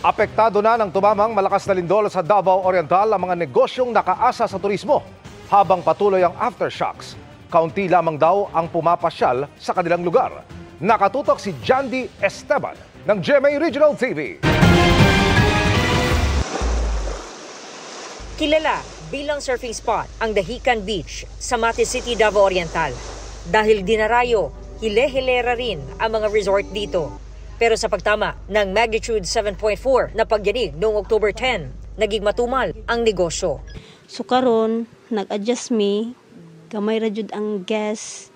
Apektado na ng tumamang malakas na lindol sa Davao Oriental ang mga negosyong nakaasa sa turismo habang patuloy ang aftershocks. Kaunti lamang daw ang pumapasyal sa kanilang lugar. Nakatutok si Jandy Esteban ng GMA Regional TV. Kilala bilang surfing spot ang Dahican Beach sa Mati City, Davao Oriental. Dahil dinarayo, hile-hilera rin ang mga resort dito. Pero sa pagtama ng magnitude 7.4 na pagyanig noong October 10, naging matumal ang negosyo. So karon nag-adjust me, gamay ra jud ang gas.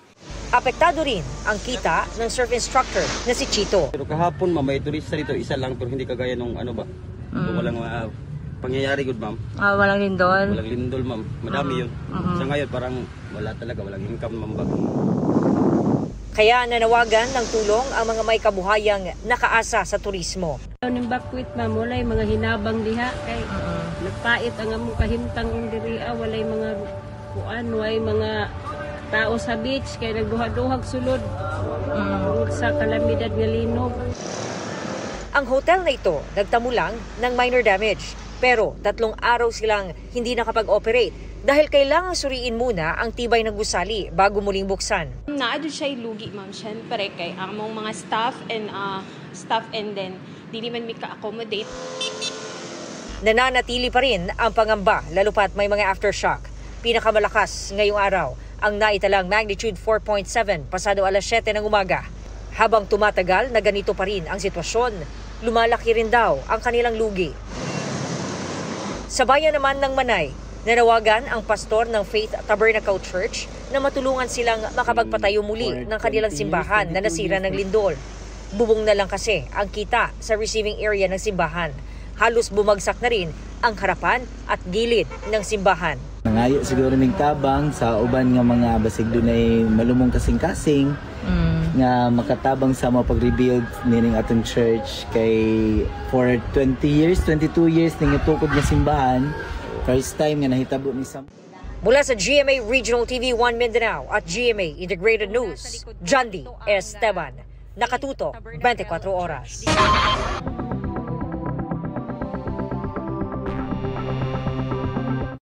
Apektado rin ang kita ng surf instructor na si Chito. Pero kahapon may turista dito, isa lang pero hindi kagaya nung ano ba. Walang pangyayari good ma'am. Walang lindol? Walang lindol ma'am. Madami yun. Sa ngayon parang wala talaga, walang income ma'am ba. Kaya nanawagan ng tulong ang mga may kabuhayang nakaasa sa turismo. Ning bakwit ma'am, walay mga hinabang diha kay nagpait ang among kahimtang diriya, walay mga kuan, way mga tao sa beach kay nagduha-duhag sulod sa kalamidad nga linog. Ang hotel na ito nagtamo lang ng minor damage, pero 3 araw silang hindi nakapag-operate dahil kailangan suriin muna ang tibay ng gusali bago muling buksan. Naadyo siya'y lugi, ma'am, syempre kay among mga staff and then di man mi ka-accommodate. Nananatili pa rin ang pangamba lalo pat may mga aftershock. Pinakamalakas ngayong araw ang naitalang magnitude 4.7 pasado alas 7 ng umaga. Habang tumatagal na ganito pa rin ang sitwasyon, lumalaki rin daw ang kanilang lugi. Sa bayan naman ng Manay, nanawagan ang pastor ng Faith Tabernacle Church na matulungan silang makapagpatayo muli ng kanilang simbahan na nasira ng lindol. Bubong na lang kasi ang kita sa receiving area ng simbahan. Halos bumagsak na rin ang harapan at gilid ng simbahan. Nangayo siguro ning tabang sa uban nga mga basig dunay malumong kasing-kasing nga makatabang sa mapag-rebuild nining atong church kay for 20 years, 22 years ning itukod nga simbahan. First time nga nahitabo ni Sam. Mula sa GMA Regional TV 1 Mindanao at GMA Integrated News, Jandy Esteban. Nakatutok 24 oras.